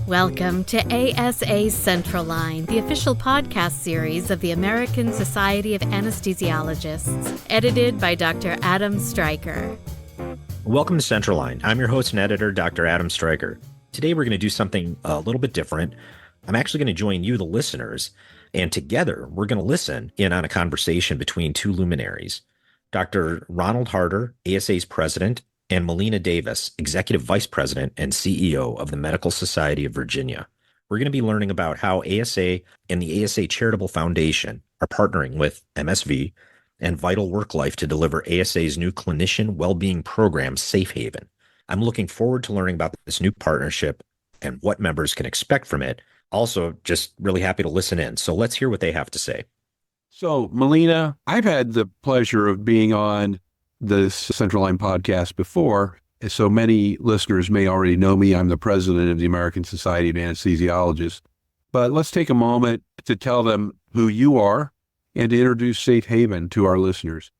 Welcome to ASA Central Line, the official podcast series of the American Society of Anesthesiologists, edited by Dr. Adam Stryker. Welcome to Central Line. I'm your host and editor, Dr. Adam Stryker. Today we're going to do something a little bit different. I'm actually going to join you, the listeners, and together we're going to listen in on a conversation between two luminaries, Dr. Ronald Harter, ASA's president, and Melina Davis, Executive Vice President and CEO of the Medical Society of Virginia. We're going to be learning about how ASA and the ASA Charitable Foundation are partnering with MSV and Vital Work Life to deliver ASA's new clinician well-being program, SafeHaven. I'm looking forward to learning about this new partnership and what members can expect from it. Also, just really happy to listen in. So let's hear what they have to say. So, Melina, I've had the pleasure of being on the Central Line podcast before, so many listeners may already know me. I'm the president of the American Society of Anesthesiologists. But let's take a moment to tell them who you are and to introduce SafeHaven to our listeners.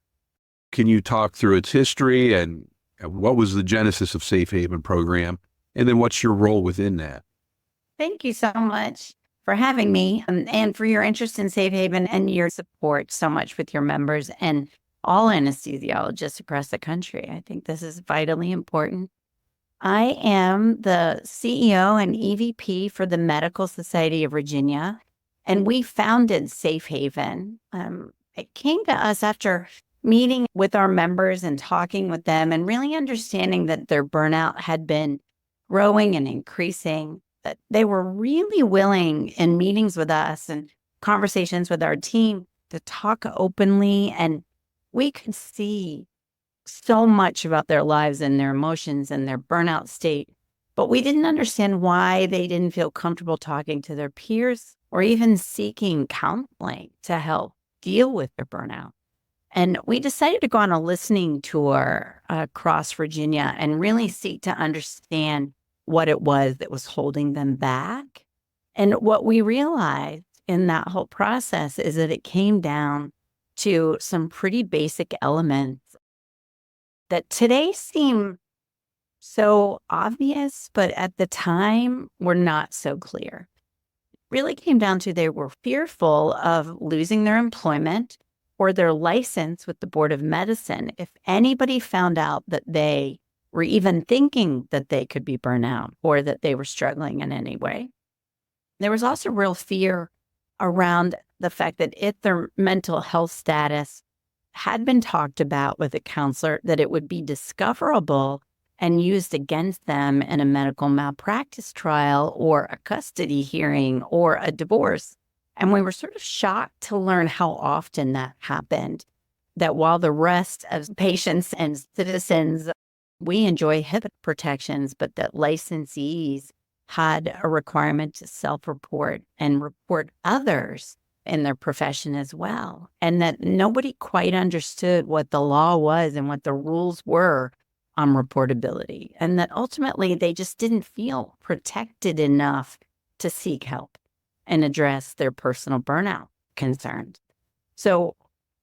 Can you talk through its history and what was the genesis of SafeHaven program? And then what's your role within that? Thank you so much for having me and for your interest in SafeHaven and your support so much with your members and all anesthesiologists across the country. I think this is vitally important. I am the CEO and EVP for the Medical Society of Virginia, and we founded SafeHaven. It came to us after meeting with our members and talking with them and really understanding that their burnout had been growing and increasing, that they were really willing in meetings with us and conversations with our team to talk openly, and we could see so much about their lives and their emotions and their burnout state, but we didn't understand why they didn't feel comfortable talking to their peers or even seeking counseling to help deal with their burnout. And we decided to go on a listening tour across Virginia and really seek to understand what it was that was holding them back. And what we realized in that whole process is that it came down to some pretty basic elements that today seem so obvious, but at the time were not so clear. It really came down to they were fearful of losing their employment or their license with the Board of Medicine if anybody found out that they were even thinking that they could be burnout or that they were struggling in any way. There was also real fear around the fact that if their mental health status had been talked about with a counselor, that it would be discoverable and used against them in a medical malpractice trial or a custody hearing or a divorce. And we were sort of shocked to learn how often that happened, that while the rest of patients and citizens, we enjoy HIPAA protections, but that licensees had a requirement to self-report and report others in their profession as well, and that nobody quite understood what the law was and what the rules were on reportability, and that ultimately they just didn't feel protected enough to seek help and address their personal burnout concerns. So,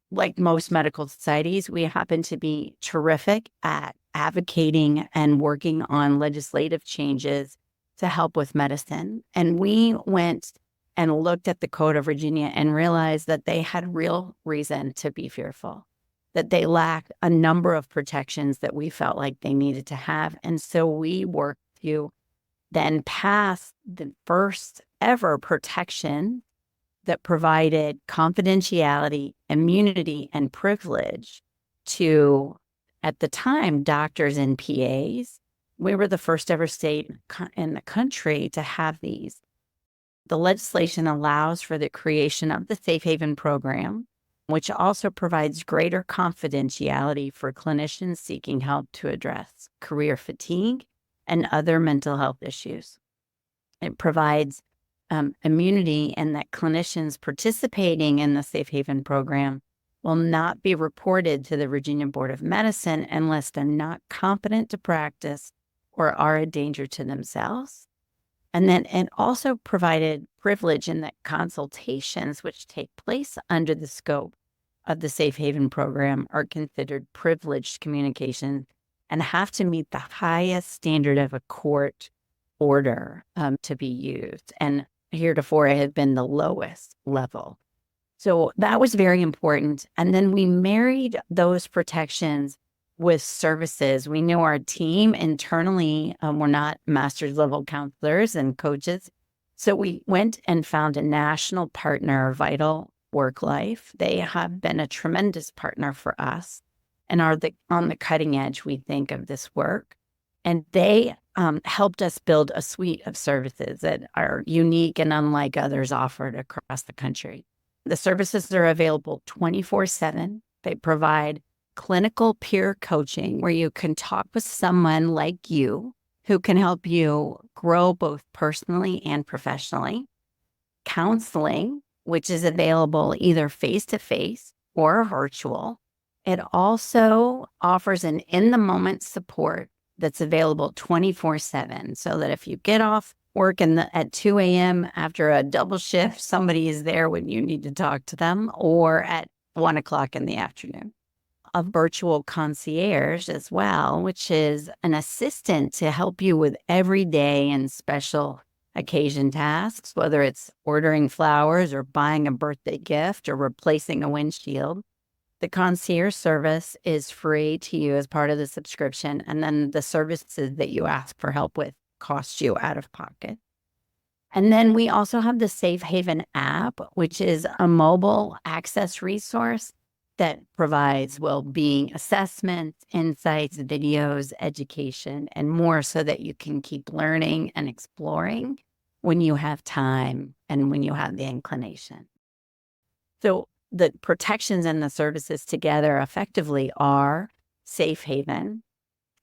like most medical societies, we happen to be terrific at advocating and working on legislative changes to help with medicine. And we went and looked at the Code of Virginia and realized that they had real reason to be fearful, that they lacked a number of protections that we felt like they needed to have. And so we worked to then pass the first ever protection that provided confidentiality, immunity, and privilege to, at the time, doctors and PAs. We were the first ever state in the country to have these. The legislation allows for the creation of the SafeHaven program, which also provides greater confidentiality for clinicians seeking help to address career fatigue and other mental health issues. It provides immunity in that clinicians participating in the SafeHaven program will not be reported to the Virginia Board of Medicine unless they're not competent to practice or are a danger to themselves. And then it also provided privilege in that consultations which take place under the scope of the SafeHaven program are considered privileged communication and have to meet the highest standard of a court order to be used. And heretofore, it had been the lowest level. So that was very important. And then we married those protections with services. We knew our team internally were not master's level counselors and coaches. So we went and found a national partner, Vital Work Life. They have been a tremendous partner for us and are on the cutting edge, we think, of this work. And they helped us build a suite of services that are unique and unlike others offered across the country. The services are available 24/7. They provide clinical peer coaching where you can talk with someone like you who can help you grow both personally and professionally. Counseling, which is available either face-to-face or virtual. It also offers an in-the-moment support that's available 24/7 so that if you get off work at 2 a.m. after a double shift, somebody is there when you need to talk to them, or at 1 o'clock in the afternoon. A virtual concierge as well, which is an assistant to help you with everyday and special occasion tasks, whether it's ordering flowers or buying a birthday gift or replacing a windshield. The concierge service is free to you as part of the subscription, and then the services that you ask for help with cost you out of pocket. And then we also have the SafeHaven app, which is a mobile access resource that provides well-being assessments, insights, videos, education, and more so that you can keep learning and exploring when you have time and when you have the inclination. So the protections and the services together effectively are SafeHaven.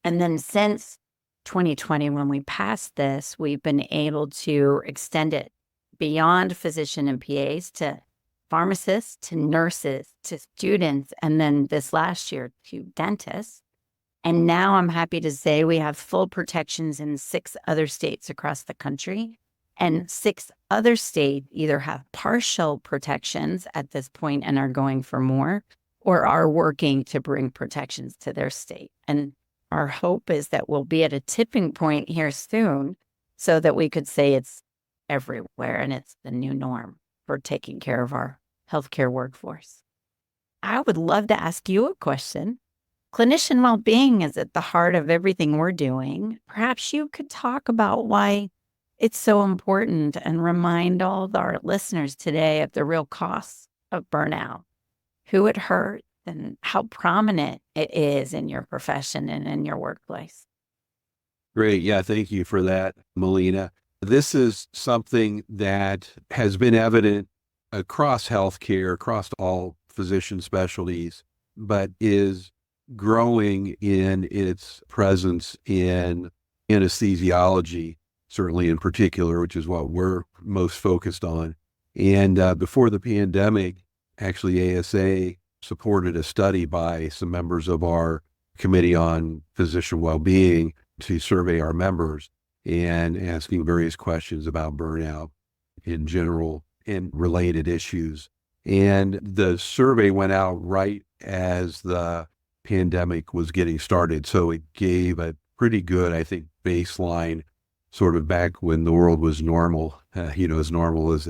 And then since 2020, when we passed this, we've been able to extend it beyond physician and PAs to pharmacists, to nurses, to students, and then this last year to dentists. And now I'm happy to say we have full protections in 6 other states across the country. And 6 other states either have partial protections at this point and are going for more, or are working to bring protections to their state. And our hope is that we'll be at a tipping point here soon so that we could say it's everywhere and it's the new norm for taking care of our healthcare workforce. I would love to ask you a question. Clinician well-being is at the heart of everything we're doing. Perhaps you could talk about why it's so important and remind all of our listeners today of the real costs of burnout, who it hurts, and how prominent it is in your profession and in your workplace. Great. Yeah, thank you for that, Melina. This is something that has been evident across healthcare, across all physician specialties, but is growing in its presence in anesthesiology, certainly in particular, which is what we're most focused on. And before the pandemic, actually ASA supported a study by some members of our Committee on Physician Wellbeing to survey our members and asking various questions about burnout in general and related issues. And the survey went out right as the pandemic was getting started. So it gave a pretty good, I think, baseline sort of back when the world was normal, as normal as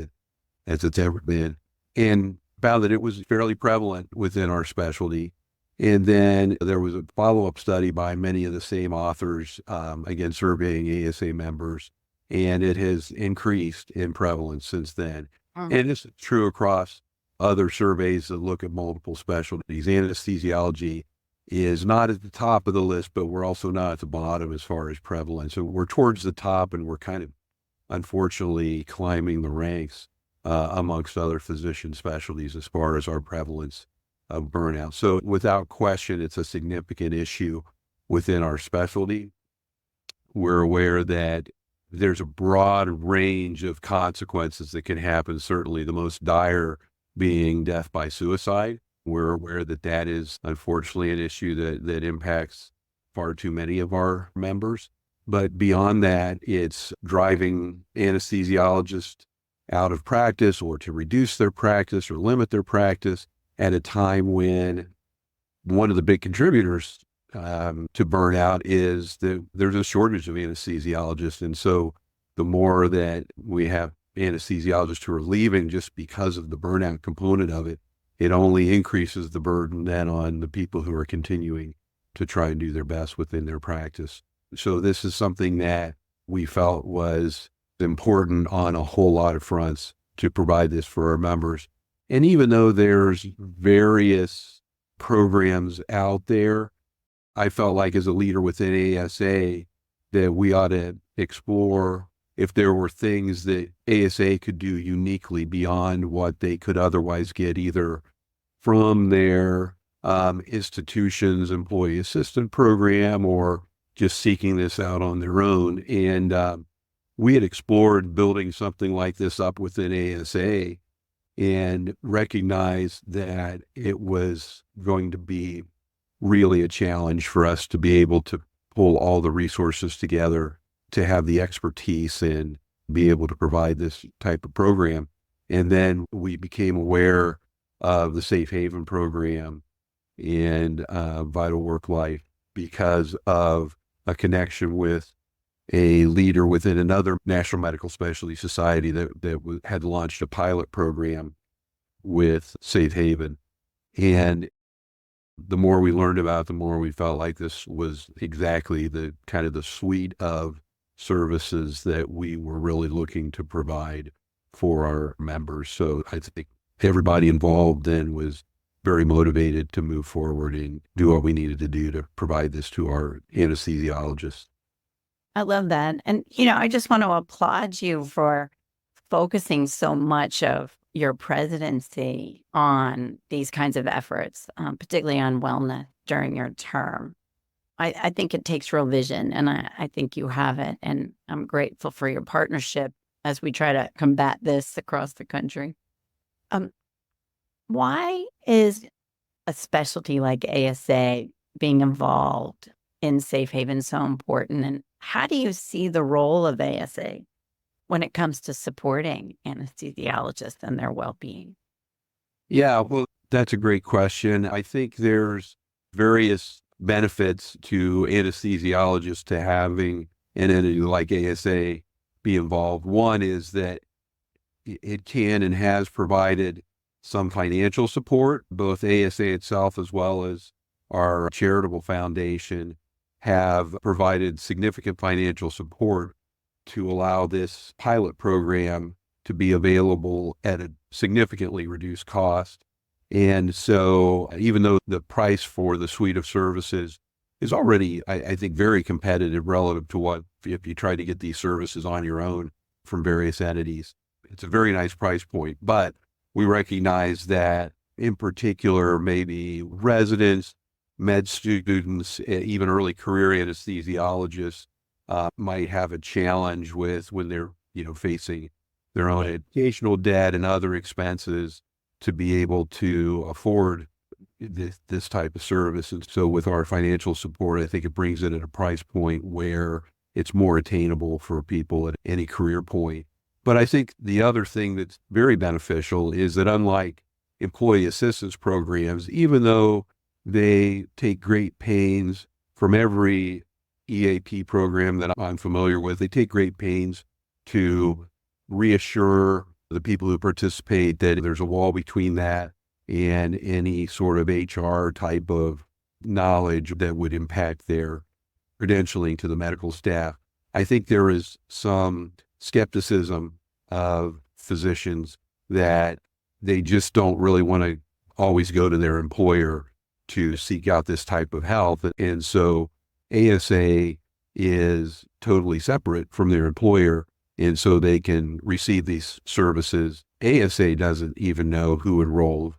it's ever been. And found that it was fairly prevalent within our specialty. And then there was a follow-up study by many of the same authors, again, surveying ASA members, and it has increased in prevalence since then. And this is true across other surveys that look at multiple specialties. Anesthesiology is not at the top of the list, but we're also not at the bottom as far as prevalence. So we're towards the top, and we're kind of, unfortunately, climbing the ranks amongst other physician specialties as far as our prevalence of burnout. So without question, it's a significant issue within our specialty. We're aware that there's a broad range of consequences that can happen, certainly the most dire being death by suicide. We're aware that that is unfortunately an issue that impacts far too many of our members. But beyond that, it's driving anesthesiologists out of practice or to reduce their practice or limit their practice at a time when one of the big contributors to burnout is that there's a shortage of anesthesiologists. And so the more that we have anesthesiologists who are leaving just because of the burnout component of it, it only increases the burden then on the people who are continuing to try and do their best within their practice. So this is something that we felt was important on a whole lot of fronts to provide this for our members. And even though there's various programs out there, I felt like as a leader within ASA that we ought to explore if there were things that ASA could do uniquely beyond what they could otherwise get either from their institution's employee assistant program or just seeking this out on their own. And we had explored building something like this up within ASA and recognized that it was going to be really a challenge for us to be able to pull all the resources together to have the expertise and be able to provide this type of program. And then we became aware of the SafeHaven program and Vital Work Life because of a connection with a leader within another National Medical Specialty Society that had launched a pilot program with SafeHaven. And the more we learned about it, the more we felt like this was exactly the kind of the suite of services that we were really looking to provide for our members. So I think everybody involved then was very motivated to move forward and do what we needed to do to provide this to our anesthesiologists. I love that. And, I just want to applaud you for focusing so much of your presidency on these kinds of efforts, particularly on wellness during your term. I think it takes real vision, and I think you have it. And I'm grateful for your partnership as we try to combat this across the country. Why is a specialty like ASA being involved in SafeHaven so important? And how do you see the role of ASA when it comes to supporting anesthesiologists and their well-being? Yeah, well, that's a great question. I think there's various benefits to anesthesiologists to having an entity like ASA be involved. One is that it can and has provided some financial support. Both ASA itself as well as our charitable foundation have provided significant financial support to allow this pilot program to be available at a significantly reduced cost. And so even though the price for the suite of services is already, I think, very competitive relative to what if you try to get these services on your own from various entities, it's a very nice price point. But we recognize that in particular, maybe residents, med students, even early career anesthesiologists might have a challenge with when they're, facing their own educational debt and other expenses to be able to afford this type of service. And so with our financial support, I think it brings it at a price point where it's more attainable for people at any career point. But I think the other thing that's very beneficial is that unlike employee assistance programs, even though they take great pains from every EAP program that I'm familiar with, they take great pains to reassure the people who participate that there's a wall between that and any sort of HR type of knowledge that would impact their credentialing to the medical staff. I think there is some skepticism of physicians that they just don't really want to always go to their employer to seek out this type of help. And so ASA is totally separate from their employer, and so they can receive these services. ASA doesn't even know who enrolled.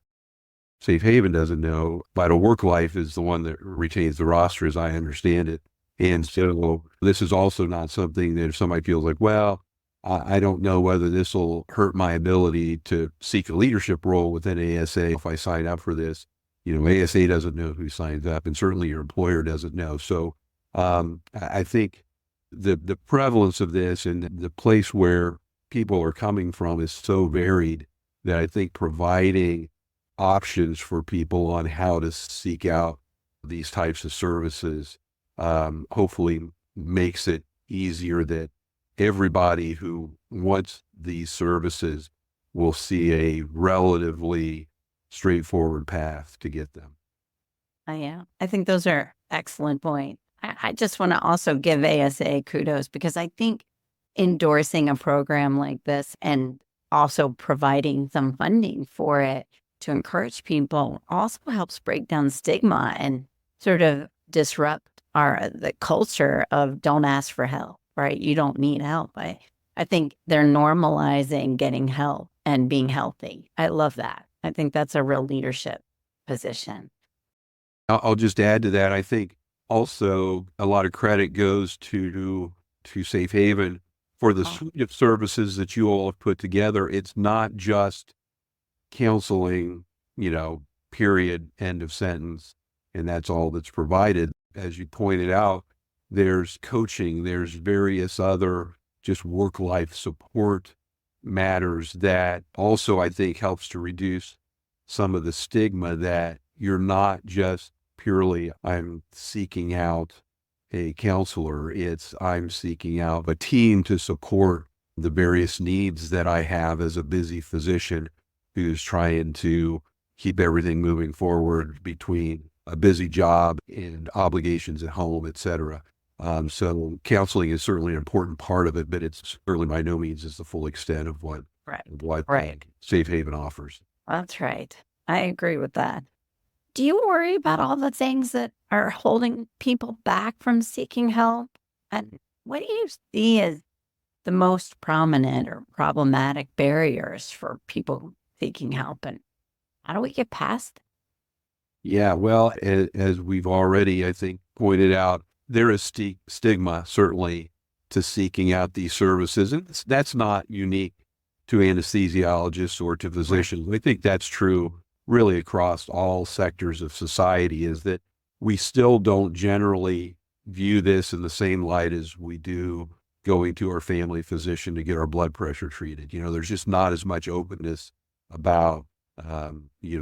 SafeHaven doesn't know. Vital Work Life is the one that retains the roster, as I understand it. And so this is also not something that if somebody feels like, well, I don't know whether this will hurt my ability to seek a leadership role within ASA if I sign up for this. ASA doesn't know who signs up, and certainly your employer doesn't know. So I think the prevalence of this and the place where people are coming from is so varied that I think providing options for people on how to seek out these types of services hopefully makes it easier that everybody who wants these services will see a relatively straightforward path to get them. Yeah, I think those are excellent points. I just want to also give ASA kudos because I think endorsing a program like this and also providing some funding for it to encourage people also helps break down stigma and sort of disrupt the culture of don't ask for help, right? You don't need help. I think they're normalizing getting help and being healthy. I love that. I think that's a real leadership position. I'll just add to that. I think also a lot of credit goes to SafeHaven for the suite of services that you all have put together. It's not just counseling, period, end of sentence, and that's all that's provided. As you pointed out, there's coaching, there's various other just work-life support matters that also I think helps to reduce some of the stigma that you're not just purely, I'm seeking out a counselor. It's I'm seeking out a team to support the various needs that I have as a busy physician who's trying to keep everything moving forward between a busy job and obligations at home, et cetera. So counseling is certainly an important part of it, but it's certainly by no means is the full extent of what SafeHaven offers. That's right. I agree with that. Do you worry about all the things that are holding people back from seeking help? And what do you see as the most prominent or problematic barriers for people seeking help? And how do we get past it? Yeah, well, as we've already, I think, pointed out, there is stigma, certainly, to seeking out these services. And that's not unique to anesthesiologists or to physicians. I think that's true really across all sectors of society, is that we still don't generally view this in the same light as we do going to our family physician to get our blood pressure treated. There's just not as much openness about,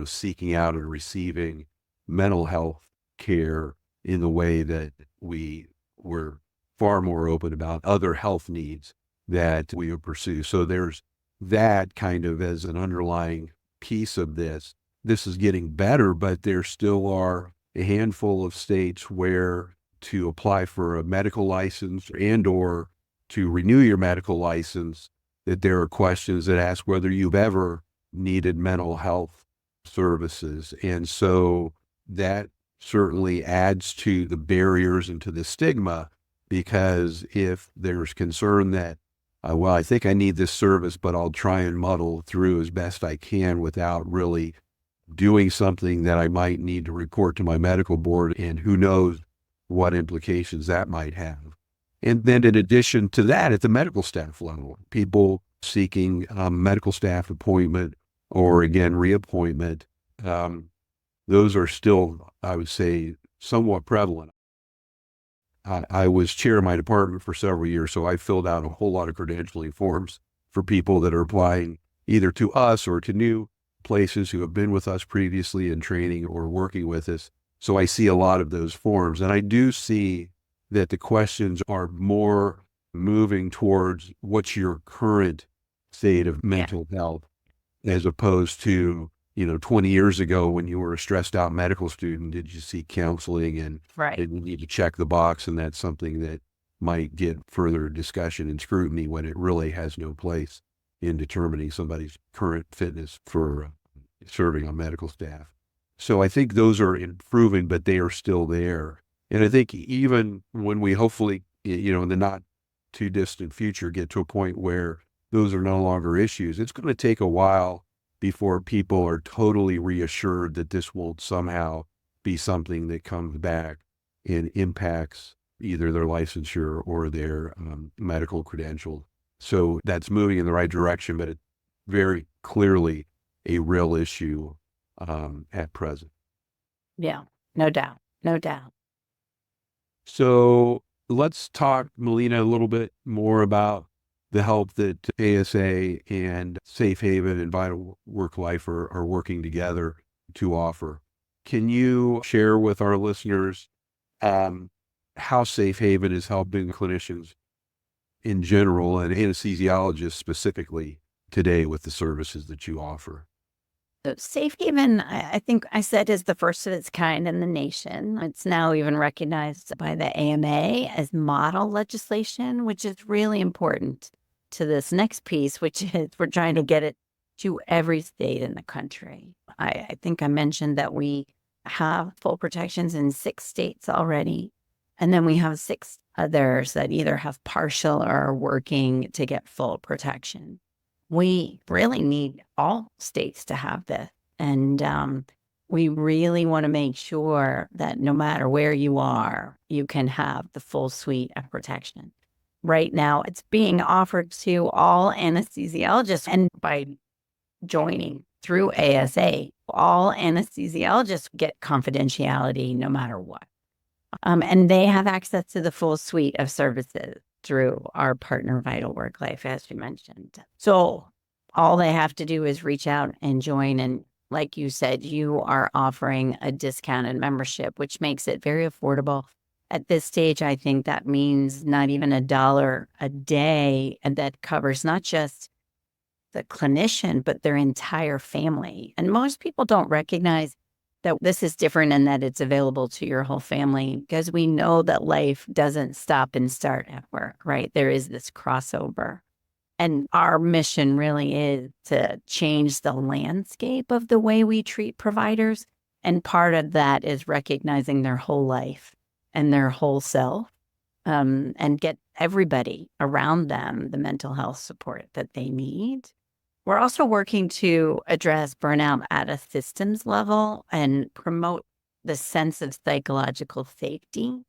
seeking out and receiving mental health care in the way that we were far more open about other health needs that we would pursue. So there's that kind of as an underlying piece of this. This is getting better, but there still are a handful of states where to apply for a medical license and or to renew your medical license, that there are questions that ask whether you've ever needed mental health services. And so that certainly adds to the barriers and to the stigma, because if there's concern that, I think I need this service, but I'll try and muddle through as best I can without really doing something that I might need to report to my medical board, and who knows what implications that might have. And then in addition to that, at the medical staff level, people seeking medical staff appointment or again, reappointment, those are still, I would say, somewhat prevalent. I was chair of my department for several years, so I filled out a whole lot of credentialing forms for people that are applying either to us or to new places who have been with us previously in training or working with us. So I see a lot of those forms, and I do see that the questions are more moving towards what's your current state of mental health, as opposed to, 20 years ago when you were a stressed out medical student, did you seek counseling and did you need to check the box? And that's something that might get further discussion and scrutiny when it really has no place in determining somebody's current fitness for serving on medical staff. So I think those are improving, but they are still there. And I think even when we hopefully, in the not too distant future, get to a point where those are no longer issues, it's going to take a while before people are totally reassured that this won't somehow be something that comes back and impacts either their licensure or their medical credentials. So that's moving in the right direction, but it's very clearly a real issue at present. Yeah, no doubt. No doubt. So let's talk, Melina, a little bit more about the help that ASA and SafeHaven and Vital Work Life are working together to offer. Can you share with our listeners how SafeHaven is helping clinicians in general and anesthesiologists specifically today with the services that you offer? So SafeHaven, I think I said, is the first of its kind in the nation. It's now even recognized by the AMA as model legislation, which is really important to this next piece, which is we're trying to get it to every state in the country. I think I mentioned that we have full protections in 6 states already. And then we have 6 others that either have partial or are working to get full protection. We really need all states to have this. And we really want to make sure that no matter where you are, you can have the full suite of protection. Right now, it's being offered to all anesthesiologists. And by joining through ASA, all anesthesiologists get confidentiality no matter what. And they have access to the full suite of services through our partner Vital Work Life, as you mentioned. So all they have to do is reach out and join. And like you said, you are offering a discounted membership, which makes it very affordable. At this stage, I think that means not even $1 a day, and that covers not just the clinician, but their entire family. And most people don't recognize that this is different and that it's available to your whole family, because we know that life doesn't stop and start at work, right? There is this crossover. And our mission really is to change the landscape of the way we treat providers. And part of that is recognizing their whole life and their whole self, and get everybody around them the mental health support that they need. We're also working to address burnout at a systems level and promote the sense of psychological safety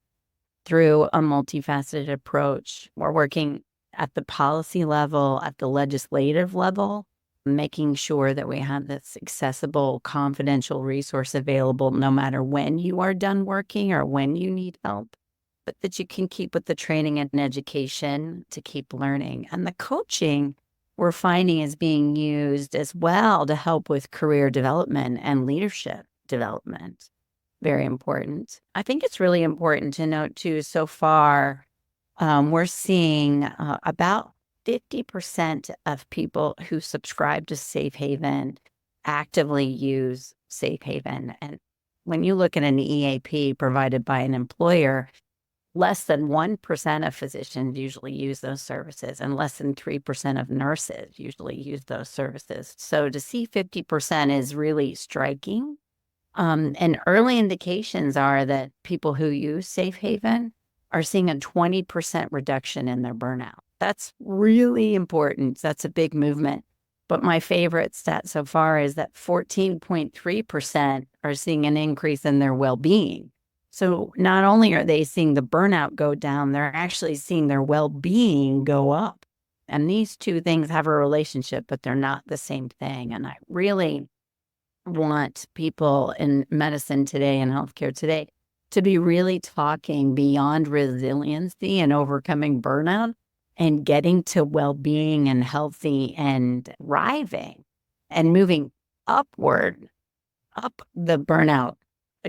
through a multifaceted approach. We're working at the policy level, at the legislative level, making sure that we have this accessible, confidential resource available no matter when you are done working or when you need help, but that you can keep with the training and education to keep learning. And the coaching we're finding is being used as well to help with career development and leadership development. Very important. I think it's really important to note too, so far, we're seeing about 50% of people who subscribe to SafeHaven actively use SafeHaven. And when you look at an EAP provided by an employer, less than 1% of physicians usually use those services, and less than 3% of nurses usually use those services. So to see 50% is really striking. And early indications are that people who use SafeHaven are seeing a 20% reduction in their burnout. That's really important. That's a big movement. But my favorite stat so far is that 14.3% are seeing an increase in their well-being. So not only are they seeing the burnout go down, they're actually seeing their well-being go up. And these two things have a relationship, but they're not the same thing. And I really want people in medicine today and healthcare today to be really talking beyond resiliency and overcoming burnout and getting to well-being and healthy and thriving and moving upward, up the burnout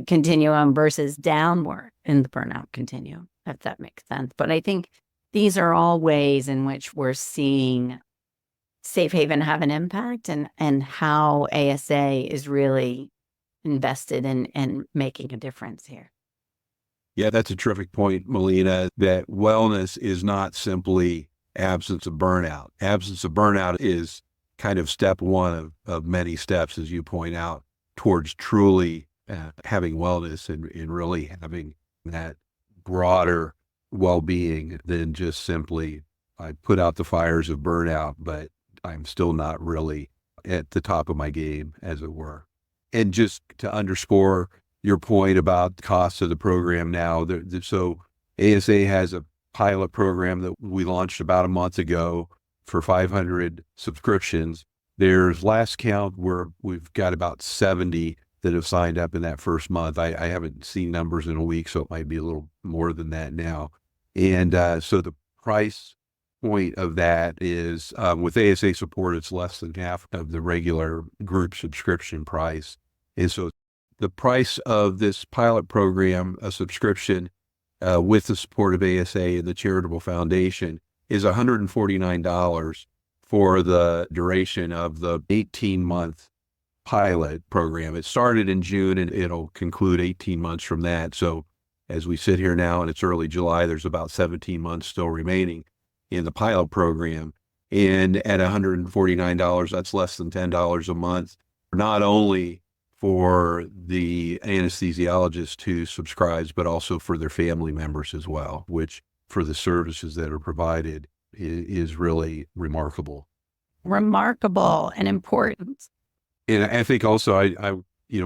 continuum versus downward in the burnout continuum, if that makes sense. But I think these are all ways in which we're seeing SafeHaven have an impact, and how ASA is really invested in making a difference here. Yeah, that's a terrific point, Melina, that wellness is not simply absence of burnout. Absence of burnout is kind of step one of many steps, as you point out, towards truly having wellness and really having that broader well-being than just simply, I put out the fires of burnout, but I'm still not really at the top of my game, as it were. And just to underscore your point about the cost of the program now, so ASA has a pilot program that we launched about a month ago for 500 subscriptions. There's last count where we've got about 70 that have signed up in that first month. I haven't seen numbers in a week, so it might be a little more than that now. And so the price point of that is, with ASA support, it's less than half of the regular group subscription price. And so the price of this pilot program, a subscription with the support of ASA and the charitable foundation, is $149 for the duration of the 18-month pilot program. It started in June and it'll conclude 18 months from that. So as we sit here now and it's early July, there's about 17 months still remaining in the pilot program. And at $149, that's less than $10 a month, not only for the anesthesiologist who subscribes, but also for their family members as well, which for the services that are provided is really remarkable. Remarkable and important. And I think also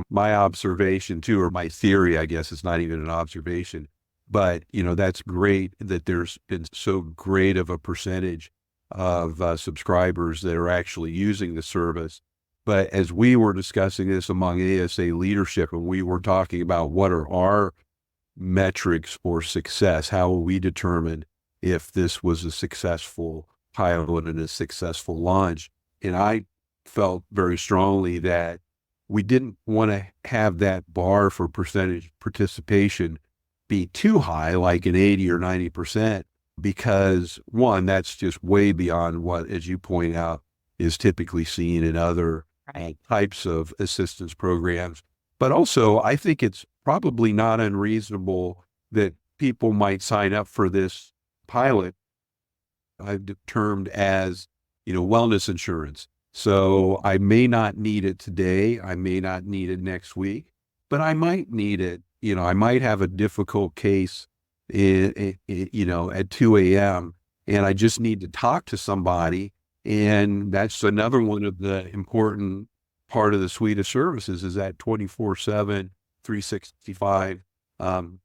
my observation too, or my theory, I guess it's not even an observation, but that's great that there's been so great of a percentage of subscribers that are actually using the service. But as we were discussing this among ASA leadership, and we were talking about what are our metrics for success, how will we determine if this was a successful pilot and a successful launch? And I felt very strongly that we didn't want to have that bar for percentage participation be too high, like an 80 or 90%, because one, that's just way beyond what, as you point out, is typically seen in other types of assistance programs. But also, I think it's probably not unreasonable that people might sign up for this pilot, I've termed as, wellness insurance. So I may not need it today. I may not need it next week, but I might need it. I might have a difficult case, at 2 a.m. and I just need to talk to somebody. And that's another one of the important part of the suite of services is that 24/7, 365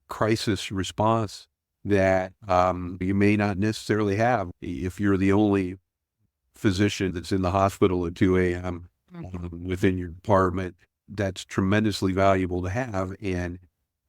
crisis response that you may not necessarily have if you're the only physician that's in the hospital at 2 a.m. Within your department. That's tremendously valuable to have. And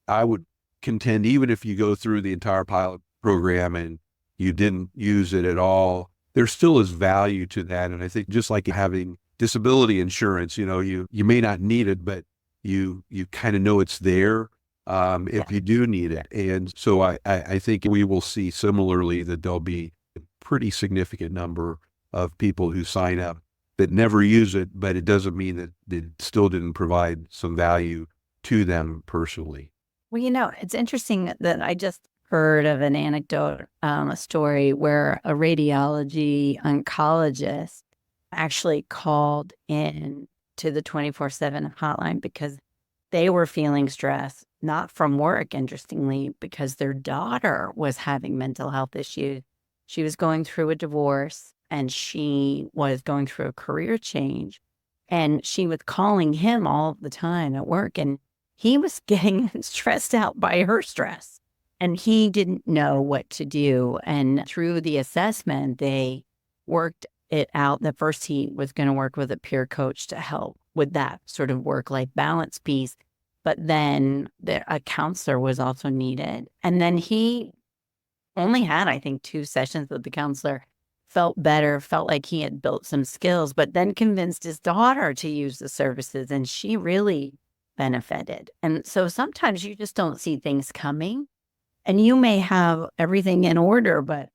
I would contend, even if you go through the entire pilot program and you didn't use it at all, there still is value to that. And I think just like having disability insurance, you may not need it, but you kind of know it's there if you do need it. And so I think we will see similarly that there'll be a pretty significant number of people who sign up that never use it, but it doesn't mean that it still didn't provide some value to them personally. Well, it's interesting that I just heard of an anecdote, a story where a radiology oncologist actually called in to the 24/7 hotline because they were feeling stress, not from work, interestingly, because their daughter was having mental health issues. She was going through a divorce and she was going through a career change, and she was calling him all the time at work, and he was getting stressed out by her stress, and he didn't know what to do. And through the assessment, they worked it out that first he was going to work with a peer coach to help with that sort of work-life balance piece. But then a counselor was also needed. And then he only had, I think, 2 sessions with the counselor, felt better, felt like he had built some skills, but then convinced his daughter to use the services, and she really benefited. And so sometimes you just don't see things coming, and you may have everything in order, but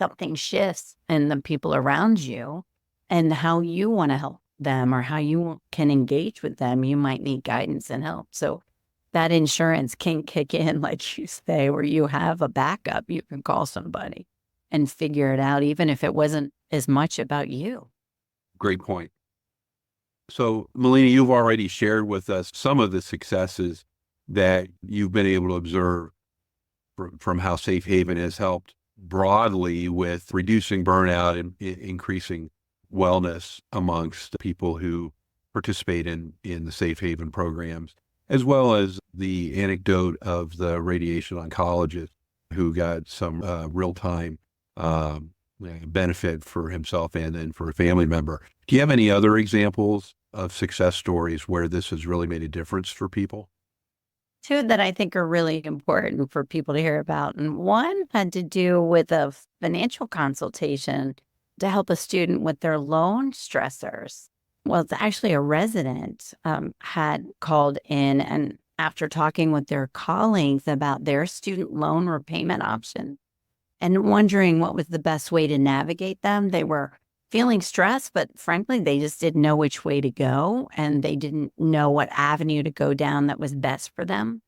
something shifts in the people around you and how you want to help them or how you can engage with them. You might need guidance and help. So that insurance can kick in, like you say, where you have a backup. You can call somebody and figure it out, even if it wasn't as much about you. Great point. So, Melina, you've already shared with us some of the successes that you've been able to observe from how SafeHaven has helped broadly with reducing burnout and increasing wellness amongst people who participate in the SafeHaven programs, as well as the anecdote of the radiation oncologist who got some real-time benefit for himself and then for a family member. Do you have any other examples of success stories where this has really made a difference for people? 2 that I think are really important for people to hear about. And one had to do with a financial consultation to help a student with their loan stressors. Well, it's actually a resident had called in, and after talking with their colleagues about their student loan repayment option and wondering what was the best way to navigate them. They were feeling stressed, but frankly, they just didn't know which way to go, and they didn't know what avenue to go down that was best for them.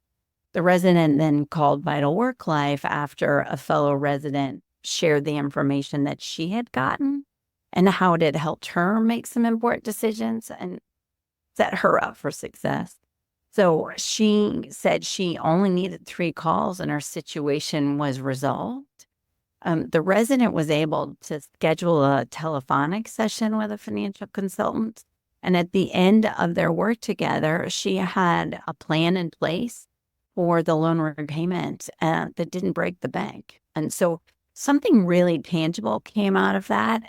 The resident then called Vital Work Life after a fellow resident shared the information that she had gotten and how it had helped her make some important decisions and set her up for success. So she said she only needed 3 calls and her situation was resolved. The resident was able to schedule a telephonic session with a financial consultant. And at the end of their work together, she had a plan in place for the loan repayment that didn't break the bank. And so something really tangible came out of that.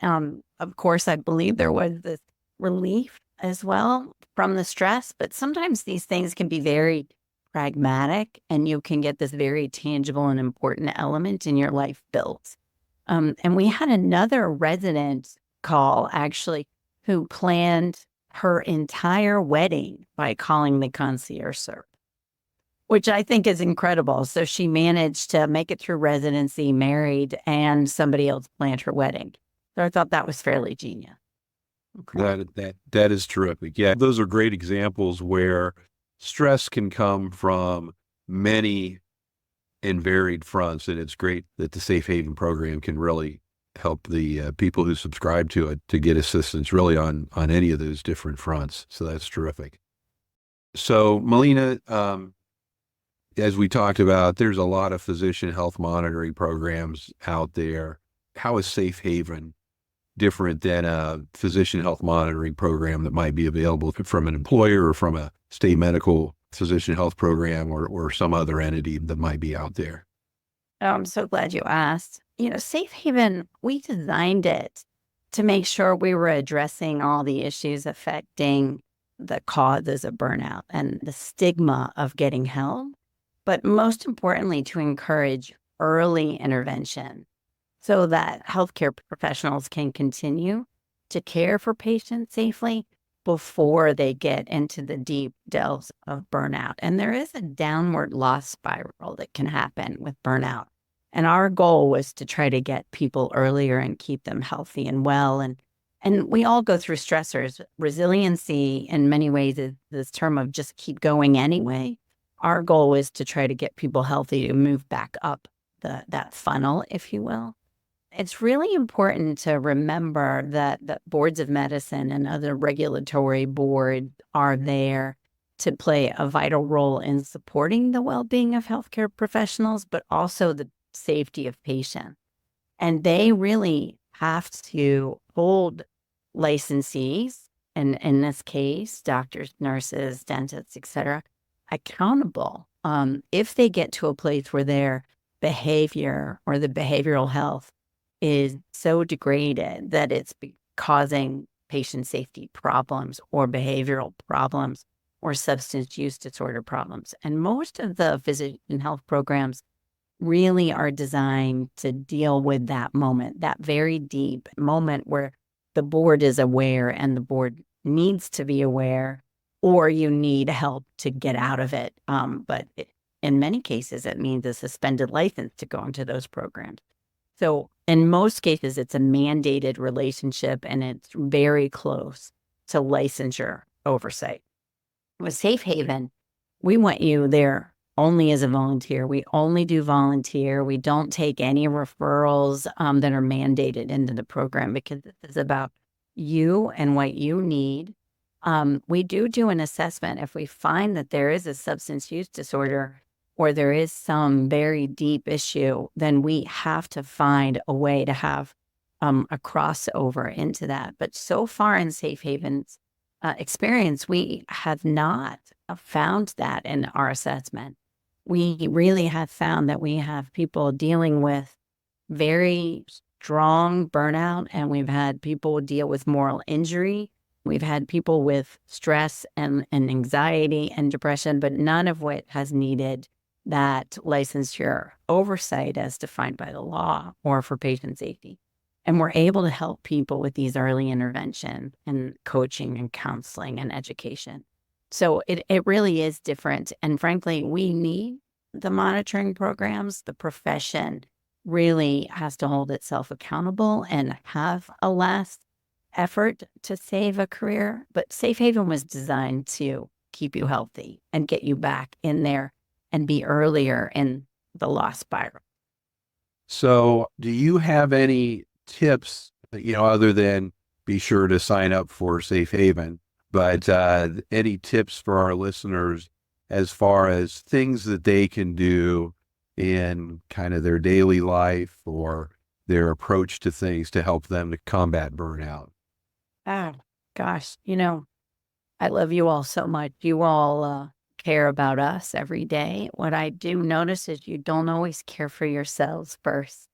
Of course, I believe there was this relief as well from the stress, but sometimes these things can be very pragmatic and you can get this very tangible and important element in your life built. And we had another resident call actually who planned her entire wedding by calling the concierge service, which I think is incredible. So she managed to make it through residency, married, and somebody else planned her wedding. So I thought that was fairly genius. Okay. That is terrific. Yeah, those are great examples where stress can come from many and varied fronts, and it's great that the SafeHaven program can really help the people who subscribe to it to get assistance really on any of those different fronts. So that's terrific. So Melina, as we talked about, there's a lot of physician health monitoring programs out there. How is SafeHaven different than a physician health monitoring program that might be available from an employer or from a state medical physician health program or some other entity that might be out there? Oh, I'm so glad you asked. SafeHaven, we designed it to make sure we were addressing all the issues affecting the causes of burnout and the stigma of getting help, but most importantly, to encourage early intervention so that healthcare professionals can continue to care for patients safely before they get into the deep delves of burnout. And there is a downward loss spiral that can happen with burnout. And our goal was to try to get people earlier and keep them healthy and well. And we all go through stressors. Resiliency, in many ways, is this term of just keep going anyway. Our goal is to try to get people healthy to move back up that funnel, if you will. It's really important to remember that boards of medicine and other regulatory boards are there to play a vital role in supporting the well-being of healthcare professionals, but also the safety of patients. And they really have to hold licensees, and in this case, doctors, nurses, dentists, et cetera, accountable if they get to a place where their behavior or the behavioral health is so degraded that it's causing patient safety problems or behavioral problems or substance use disorder problems. And most of the physician health programs really are designed to deal with that moment, that very deep moment where the board is aware and the board needs to be aware, or you need help to get out of it. In many cases, it means a suspended license to go into those programs. So in most cases, it's a mandated relationship and it's very close to licensure oversight. With SafeHaven, we want you there only as a volunteer. We only do volunteer. We don't take any referrals that are mandated into the program because this is about you and what you need. We do an assessment. If we find that there is a substance use disorder or there is some very deep issue, then we have to find a way to have a crossover into that. But so far in SafeHaven's experience, we have not found that in our assessment. We really have found that we have people dealing with very strong burnout, and we've had people deal with moral injury. We've had people with stress and anxiety and depression, but none of which has needed that licensure oversight as defined by the law or for patient safety. And we're able to help people with these early intervention and coaching and counseling and education. So it really is different. And frankly, we need the monitoring programs. The profession really has to hold itself accountable and have a last effort to save a career. But SafeHaven was designed to keep you healthy and get you back in there and be earlier in the loss spiral. So do you have any tips, other than be sure to sign up for SafeHaven, but any tips for our listeners as far as things that they can do in kind of their daily life or their approach to things to help them to combat burnout? Oh, gosh. I love you all so much. You all care about us every day. What I do notice is you don't always care for yourselves first.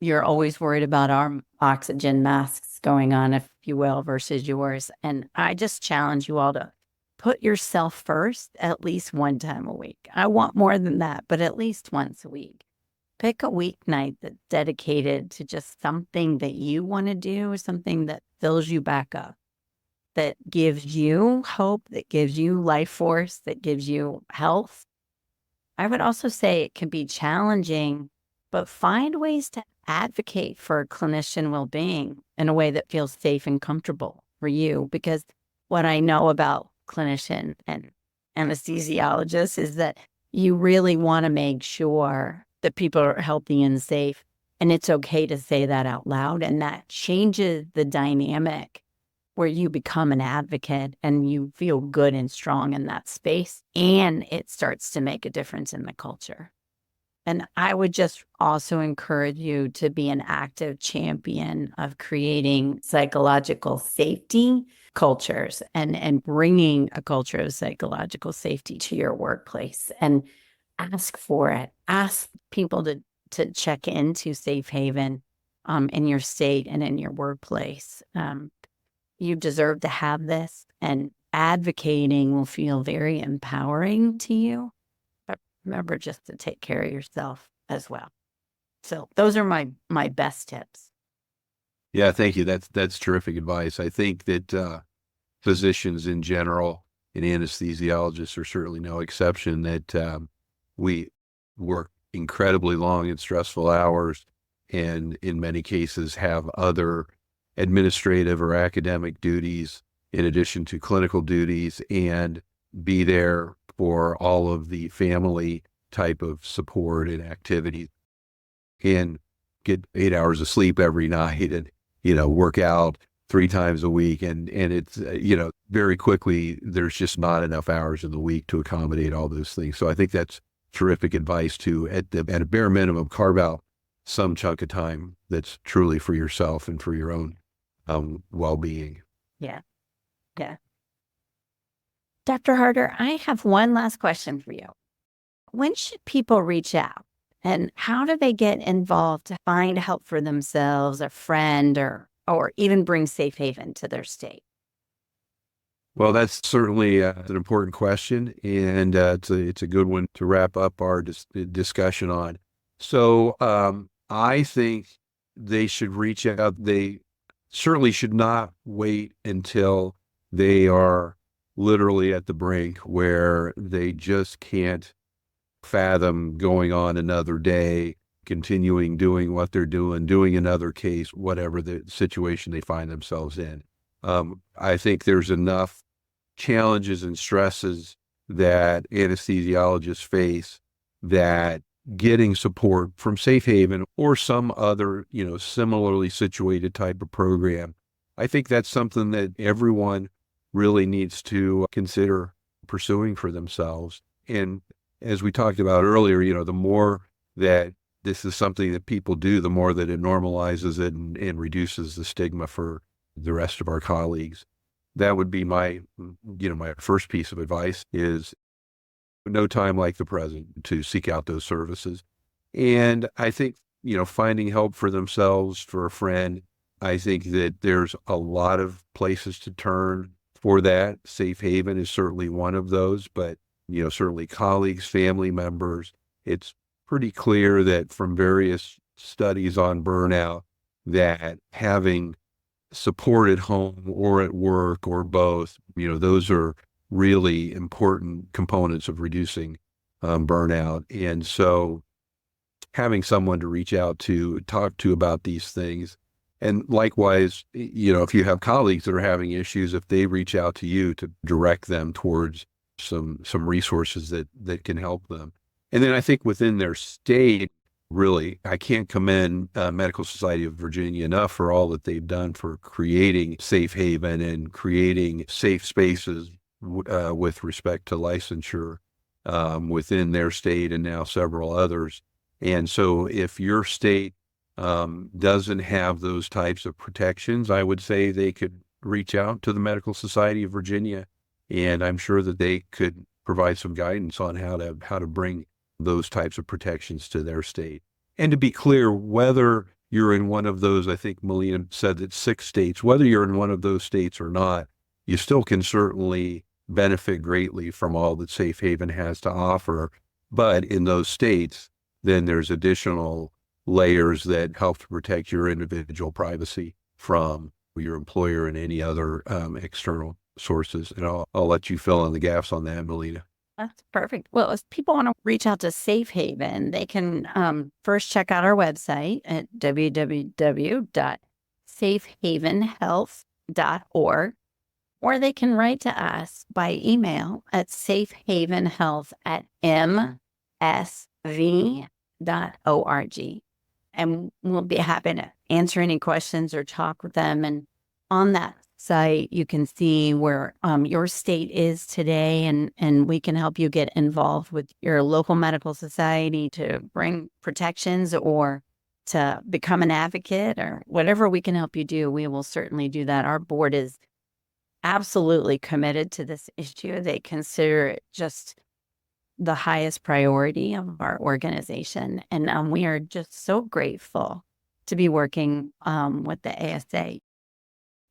You're always worried about our oxygen masks going on, if you will, versus yours. And I just challenge you all to put yourself first at least one time a week. I want more than that, but at least once a week. Pick a weeknight that's dedicated to just something that you want to do, something that fills you back up, that gives you hope, that gives you life force, that gives you health. I would also say it can be challenging, but find ways to advocate for clinician well-being in a way that feels safe and comfortable for you. Because what I know about clinician and anesthesiologists is that you really want to make sure that people are healthy and safe. And it's okay to say that out loud. And that changes the dynamic where you become an advocate and you feel good and strong in that space. And it starts to make a difference in the culture. And I would just also encourage you to be an active champion of creating psychological safety cultures and bringing a culture of psychological safety to your workplace, and ask for it. Ask people to check into SafeHaven in your state and in your workplace. You deserve to have this, and advocating will feel very empowering to you. But remember just to take care of yourself as well. So those are my best tips. Yeah, thank you. That's terrific advice. I think that physicians in general and anesthesiologists are certainly no exception, that we work incredibly long and stressful hours, and in many cases have other administrative or academic duties in addition to clinical duties, and be there for all of the family type of support and activities, and get 8 hours of sleep every night, and work out 3 times a week, and it's very quickly there's just not enough hours in the week to accommodate all those things. So I think that's terrific advice to, at a bare minimum, carve out some chunk of time that's truly for yourself and for your own well-being. Yeah. Dr. Harter, I have one last question for you. When should people reach out, and how do they get involved to find help for themselves, a friend, or even bring SafeHaven to their state? Well, that's certainly an important question, and it's a good one to wrap up our discussion on. So I think they should reach out. They certainly should not wait until they are literally at the brink where they just can't fathom going on another day, continuing doing what they're doing another case, whatever the situation they find themselves in. I think there's enough challenges and stresses that anesthesiologists face that getting support from SafeHaven or some other, similarly situated type of program, I think that's something that everyone really needs to consider pursuing for themselves. And as we talked about earlier, the more that this is something that people do, the more that it normalizes it and reduces the stigma for the rest of our colleagues. That would be my first piece of advice, is no time like the present to seek out those services. And I think, finding help for themselves, for a friend, I think that there's a lot of places to turn for that. SafeHaven is certainly one of those, but, certainly colleagues, family members. It's pretty clear that from various studies on burnout that having support at home or at work or both, those are really important components of reducing burnout. And so having someone to reach out to, talk to about these things. And likewise, if you have colleagues that are having issues, if they reach out to you to direct them towards some resources that can help them. And then I think within their state, really, I can't commend Medical Society of Virginia enough for all that they've done for creating SafeHaven and creating safe spaces with respect to licensure within their state and now several others. And so if your state doesn't have those types of protections, I would say they could reach out to the Medical Society of Virginia, and I'm sure that they could provide some guidance on how to bring those types of protections to their state. And to be clear, whether you're in one of those, I think Melina said that 6 states, whether you're in one of those states or not, you still can certainly benefit greatly from all that SafeHaven has to offer. But in those states, then there's additional layers that help to protect your individual privacy from your employer and any other external sources. And I'll let you fill in the gaps on that, Melina. That's perfect. Well, if people want to reach out to SafeHaven, they can first check out our website at www.safehavenhealth.org, or they can write to us by email at safehavenhealth@msv.org. And we'll be happy to answer any questions or talk with them. And on that site, you can see where your state is today, and we can help you get involved with your local medical society to bring protections or to become an advocate or whatever we can help you do. We will certainly do that. Our board is absolutely committed to this issue. They consider it just the highest priority of our organization. And we are just so grateful to be working with the ASA.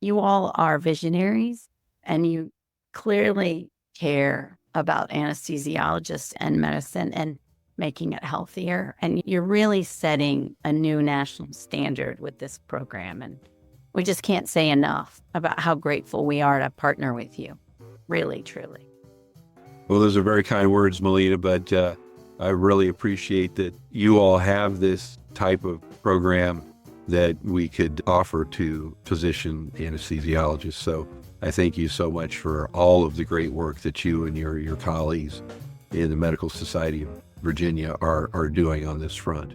You all are visionaries, and you clearly care about anesthesiologists and medicine and making it healthier. And you're really setting a new national standard with this program. And we just can't say enough about how grateful we are to partner with you. Really, truly. Well, those are very kind words, Melina, but I really appreciate that you all have this type of program that we could offer to physician anesthesiologists. So I thank you so much for all of the great work that you and your colleagues in the Medical Society of Virginia are doing on this front.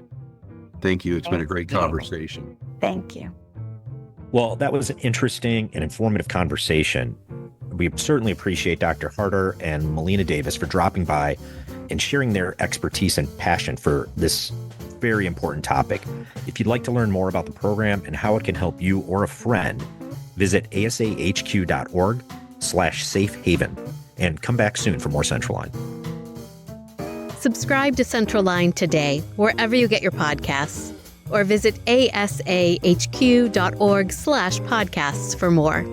Thank you. It's been a great conversation. Thank you. Well, that was an interesting and informative conversation. We certainly appreciate Dr. Harter and Melina Davis for dropping by and sharing their expertise and passion for this very important topic. If you'd like to learn more about the program and how it can help you or a friend, visit asahq.org/safehaven and come back soon for more Central Line. Subscribe to Central Line today, wherever you get your podcasts, or visit asahq.org/podcasts for more.